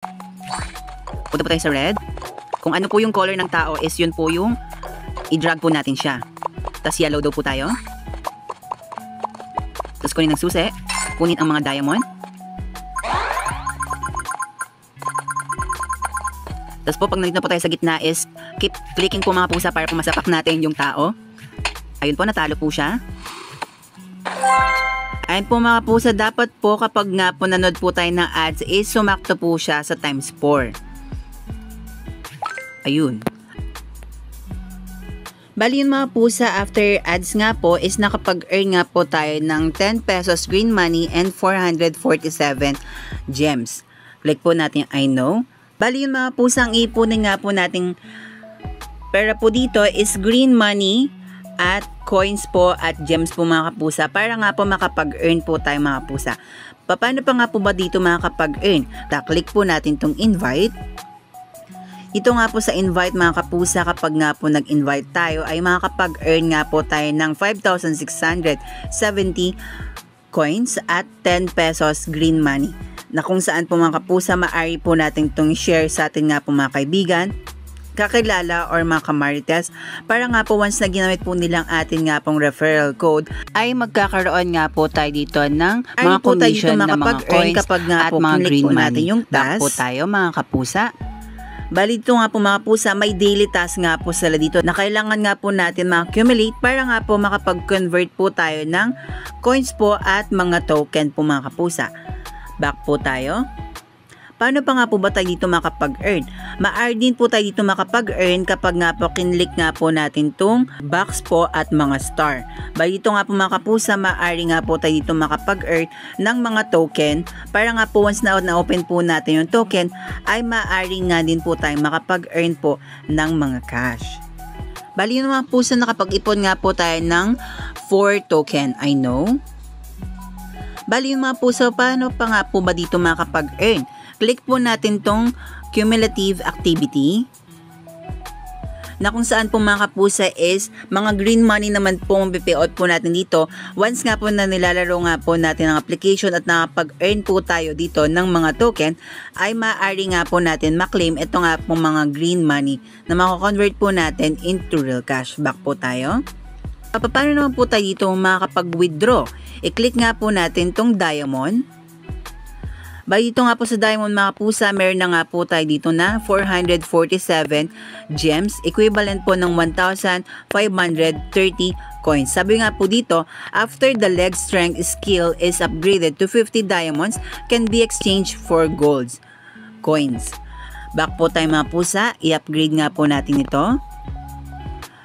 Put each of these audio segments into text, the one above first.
Punta po tayo sa red. Kung ano po yung color ng tao is yun po yung i-drag po natin siya. Tapos yellow daw po tayo. Tapos kunin ng susi. Kunin ang mga diamond. Tapos po pag nandito na po tayo sa gitna is keep clicking po mga pusa para po masapak natin yung tao. Ayun po, natalo po siya. Ayun po mga pusa, dapat po kapag nga po nanood po tayo ng ads is sumakto po siya sa times 4. Ayun. Bali yun mga pusa, after ads nga po is nakapag-earn nga po tayo ng 10 pesos green money and 447 gems. Click po natin yung I know. Bali yun mga pusa, ang ipunin nga po nating pera po dito is green money at coins po at gems po mga kapusa para nga po makapag-earn po tayo mga pusa. Paano pa nga po ba dito makakapag-earn? Click po natin tong invite. Ito nga po sa invite mga kapusa, kapag nga po nag-invite tayo ay makakapag-earn nga po tayo ng 5,670 coins at 10 pesos green money. Na kung saan po mga kapusa, maaari po natin itong share sa atin nga po mga kaibigan, kakilala or mga kamarites para nga po once na ginamit po nilang atin nga pong referral code ay magkakaroon nga po tayo dito ng mga commission na mga coins kapag nga at po mga green po natin yung task. Back po tayo mga kapusa. Bali dito nga po mga pusa, may daily task nga po sila dito na kailangan nga po natin ma-accumulate para nga po makapag-convert po tayo ng coins po at mga token po mga kapusa. Back po tayo. Paano pa nga po ba tayo dito makapag-earn? Ma-earn din po tayo dito makapag-earn kapag nga po kinlik nga po natin tong box po at mga star. Bali dito nga po mga kapusa, ma-earn nga po tayo dito makapag-earn ng mga token para nga po once na open po natin yung token ay ma-earn nga din po tayo makapag-earn po ng mga cash. Bali yun mga pusa, nakapag-ipon nga po tayo ng 4 token. I know. Bali yun mga pusa, paano pa nga po ba dito makapag-earn? Click po natin tong cumulative activity na kung saan po mga kapusa is mga green money naman po mapipayout po natin dito once nga po na nilalaro nga po natin ang application at nakapag-earn po tayo dito ng mga token ay maaari nga po natin maklaim ito nga po mga green money na mako-convert po natin into real cash. Back po tayo. Paano naman po tayo dito makakapag-withdraw? I-click nga po natin tong diamond. Bali dito nga po sa diamond mga pusa, meron na nga po tayo dito na 447 gems, equivalent po ng 1,530 coins. Sabi nga po dito, after the leg strength skill is upgraded to 50 diamonds, can be exchanged for golds coins. Back po tayo mga pusa, i-upgrade nga po natin ito.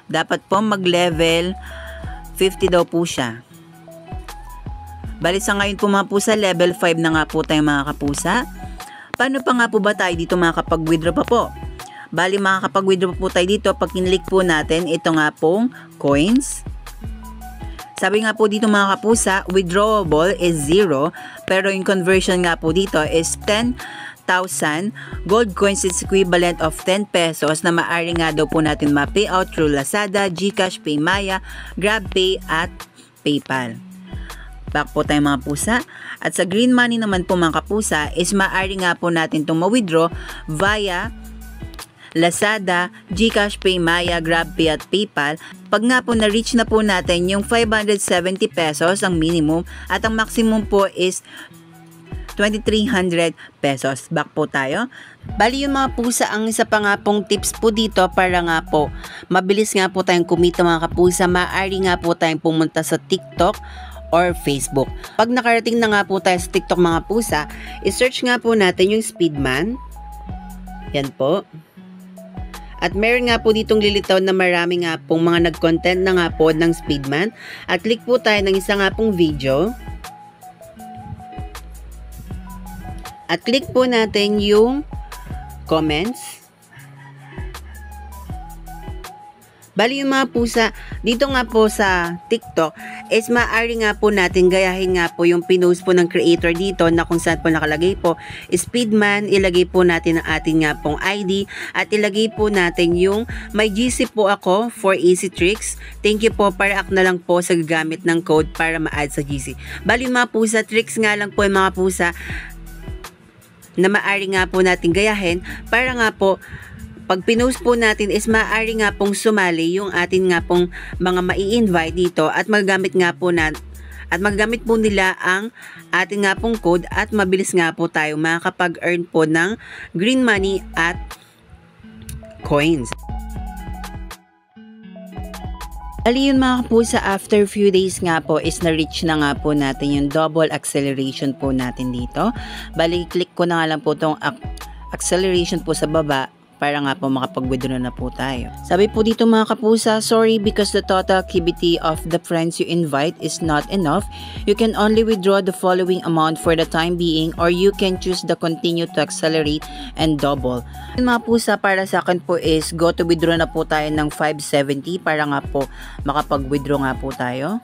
Dapat po mag-level 50 daw po siya. Bali sa ngayon po mga pusa, level 5 na nga po tayo mga kapusa. Paano pa nga po ba tayo dito makakapag-withdraw pa po? Bali makakapag-withdraw po tayo dito pag kinlik po natin ito nga pong coins. Sabi nga po dito mga kapusa, withdrawable is 0 pero yung conversion nga po dito is 10,000 gold coins is equivalent of 10 pesos na maaari nga daw po natin ma-payout through Lazada, GCash, PayMaya, GrabPay at PayPal. Back po tayo mga pusa. At sa green money naman po mga kapusa is maaari nga po natin itong ma-withdraw via Lazada, GCash, PayMaya, GrabPay at PayPal. Pag nga po na-reach na po natin yung 570 pesos ang minimum at ang maximum po is 2,300 pesos. Back po tayo. Bali yung mga pusa, ang isa pa nga pong tips po dito para nga po mabilis nga po tayong kumita mga kapusa, maaari nga po tayong pumunta sa TikTok or Facebook. Pag nakarating na nga po tayo sa TikTok mga pusa, i-search nga po natin yung Speedman. Yan po. At meron nga po ditong lilitaw na marami nga pong mga nag-content na nga po ng Speedman. At click po tayo ng isa nga pong video. At click po natin yung comments. Bali yung mga pusa, dito nga po sa TikTok is maaari nga po natin gayahin nga po yung pinost po ng creator dito na kung saan po nakalagay po Speedman, ilagay po natin ang ating nga pong ID at ilagay po natin yung may GC po ako for easy tricks. Thank you po, para act na lang po sa gagamit ng code para ma-add sa GC. Bali yung mga pusa, tricks nga lang po yung mga pusa. na maaari nga po natin gayahin para nga po pag pinost po natin is maaari nga pong sumali yung atin nga pong mga mai-invite dito at magagamit po nila ang ating nga pong code at mabilis nga po tayo makakapag-earn po ng green money at coins. Bali yun mga kapusa, after few days nga po is na-reach na nga po natin yung double acceleration po natin dito. Bali, click ko na nga lang po itong acceleration po sa baba para nga po makapag-withdraw na po tayo. Sabi po dito mga kapusa, sorry because the total activity of the friends you invite is not enough. You can only withdraw the following amount for the time being or you can choose the continue to accelerate and double. Mga pusa, para sa akin po is go to withdraw na po tayo ng 570 para nga po makapag-withdraw nga po tayo.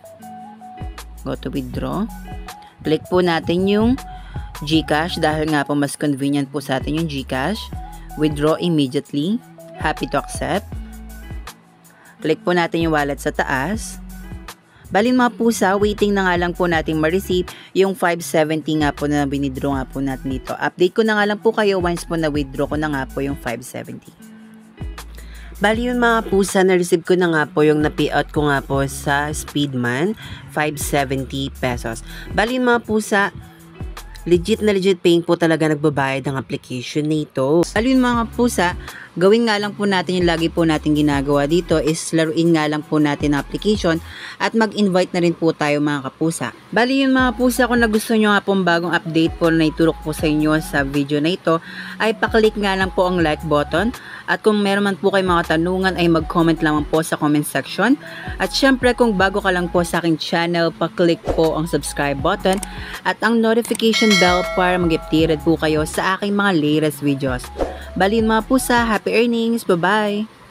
Go to withdraw. Click po natin yung GCash dahil nga po mas convenient po sa atin yung GCash. Withdraw immediately. Happy to accept. Click po natin yung wallet sa taas. Bali mga pusa, waiting na nga lang po natin ma-receive yung 570 nga po na binidraw nga po natin dito. Update ko na nga lang po kayo once po na-withdraw ko na nga po yung 570. Bali yun mga pusa, na-receive ko na nga po yung na-payout ko nga po sa Speedman, 570 pesos. Bali yun mga pusa, legit paying po talaga nagbabayad ang application nito. Alin mga pusa, gawin nga lang po natin yung lagi po natin ginagawa dito is laruin nga lang po natin ang application at mag-invite na rin po tayo mga kapusa. Bali yun mga pusa, kung nagustuhan nyo nga pong bagong update po na iturok po sa inyo sa video na ito ay paklik nga lang po ang like button at kung meron man po kayo mga tanungan ay mag-comment lamang po sa comment section at syempre kung bago ka lang po sa aking channel, paklik po ang subscribe button at ang notification bell para mag-updated po kayo sa aking mga latest videos. Bali mga pusa, happy earnings, bye bye!